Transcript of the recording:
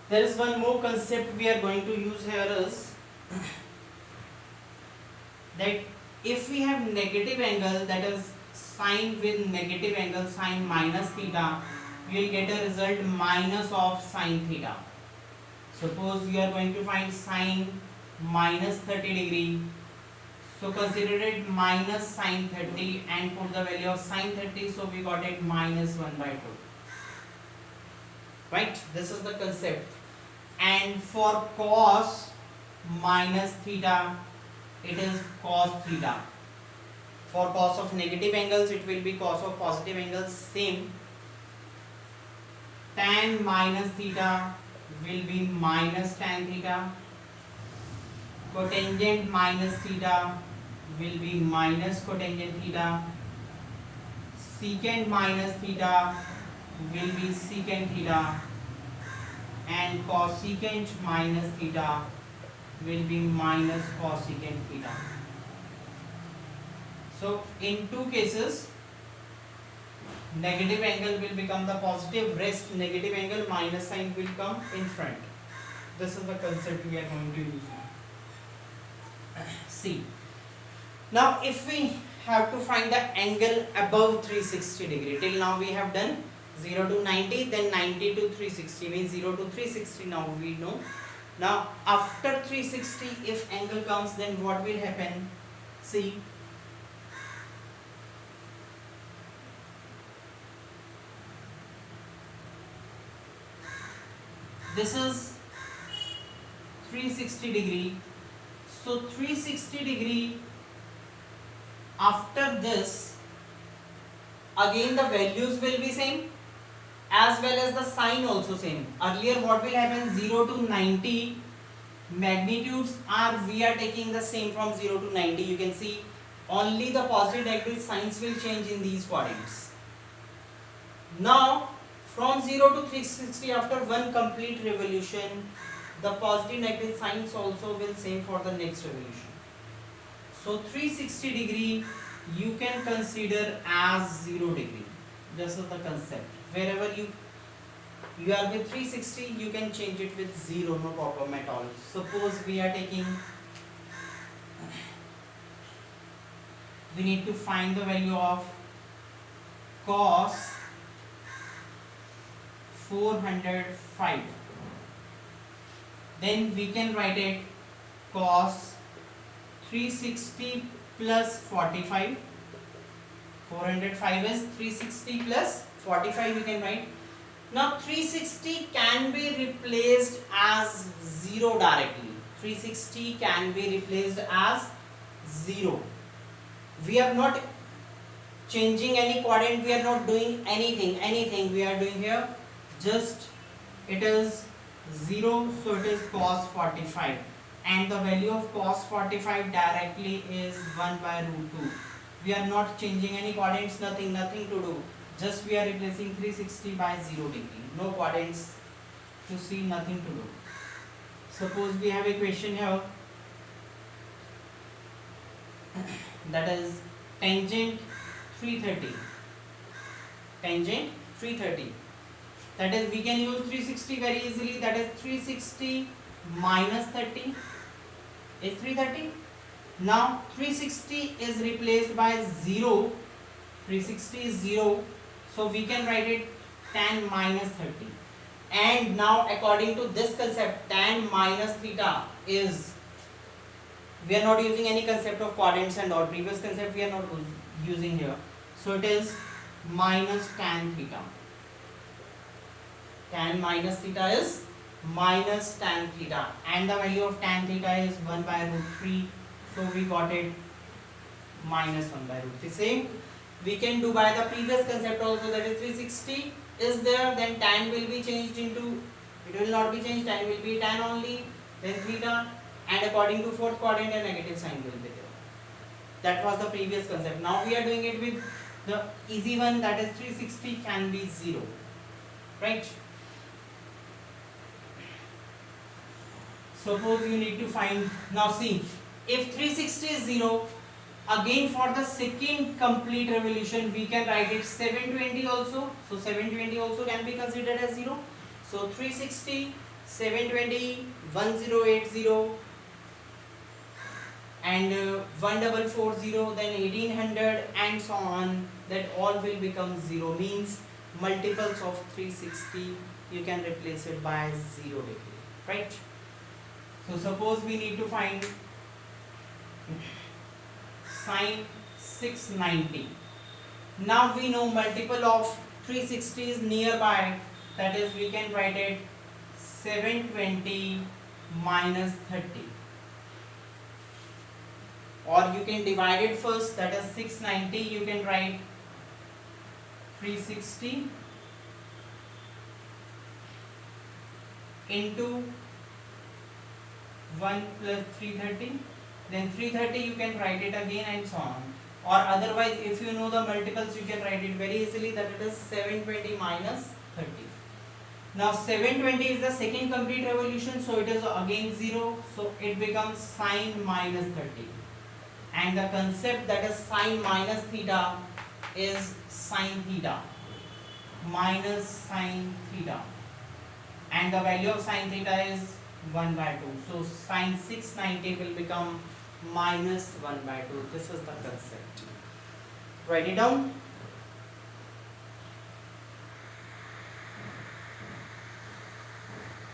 There is one more concept we are going to use here is that if we have negative angle, that is sine with negative angle, sine minus theta, we will get a result minus of sine theta. Suppose you are going to find sine minus 30 degree, so consider it minus sine 30 and put the value of sine 30, so we got it minus 1 by 2. Right, this is the concept. And for cos minus theta, it is cos theta. For cos of negative angles, it will be cos of positive angles, same. Tan minus theta will be minus tan theta. Cotangent minus theta will be minus cotangent theta. Secant minus theta will be secant theta. And cosecant minus theta will be minus cosecant theta. So in two cases, negative angle will become the positive, rest negative angle minus sign will come in front. This is the concept we are going to use. See, now if we have to find the angle above 360 degree, till now we have done 0 to 90, then 90 to 360, means 0 to 360 now we know. Now after 360, if angle comes, then what will happen? See, this is 360 degree. So 360 degree, after this, again the values will be same, as well as the sign also same. Earlier what will happen, 0 to 90 magnitudes are, we are taking the same from 0 to 90. You can see only the positive negative signs will change in these quadrants. Now from 0 to 360, after one complete revolution, the positive negative signs also will same for the next revolution. So 360 degree you can consider as 0 degree. This is the concept. Wherever you are with 360, you can change it with 0, no problem at all. Suppose we are taking, we need to find the value of cos 405. Then we can write it cos 360 plus 45. 405 is 360 plus 45 we can write. Now 360 can be replaced as 0 directly. 360 can be replaced as 0. We are not changing any quadrant, we are not doing anything we are doing here. Just it is 0, so it is cos 45. And the value of cos 45 directly is 1 by root 2. We are not changing any quadrants, nothing to do. Just we are replacing 360 by 0 degree. No quadrants to see, nothing to do. Suppose we have a question here that is tangent 330. Tangent 330. That is, we can use 360 very easily. That is 360 minus 30 is 330. Now 360 is replaced by 0. 360 is 0. So we can write it tan minus 30. And now according to this concept, tan minus theta is, we are not using any concept of quadrants and all. Previous concept we are not using here. So it is minus tan theta. Tan minus theta is minus tan theta, and the value of tan theta is 1 by root 3, so we got it minus 1 by root 3. Same we can do by the previous concept also, that is 360 is there, then tan will be changed into, it will not be changed, tan will be tan only, then theta, and according to fourth quadrant a negative sign will be there. That was the previous concept. Now we are doing it with the easy one, that is 360 can be 0, right? Suppose you need to find, now see, if 360 is 0, again for the second complete revolution we can write it 720 also. So 720 also can be considered as 0. So 360, 720, 1080 and 1440, then 1800 and so on, that all will become 0, means multiples of 360 you can replace it by 0 degree, right? So suppose we need to find sine 690. Now we know multiple of 360 is nearby, that is we can write it 720 minus 30, or you can divide it first, that is 690, you can write 360 into 1 plus 330, then 330 you can write it again and so on, or otherwise if you know the multiples you can write it very easily, that it is 720 minus 30. Now 720 is the second complete revolution, so it is again 0, so it becomes sine minus 30, and the concept that is sine minus theta is sine theta minus sine theta, and the value of sine theta is 1 by 2, so sine 690 will become minus 1 by 2. This is the concept. Write it down.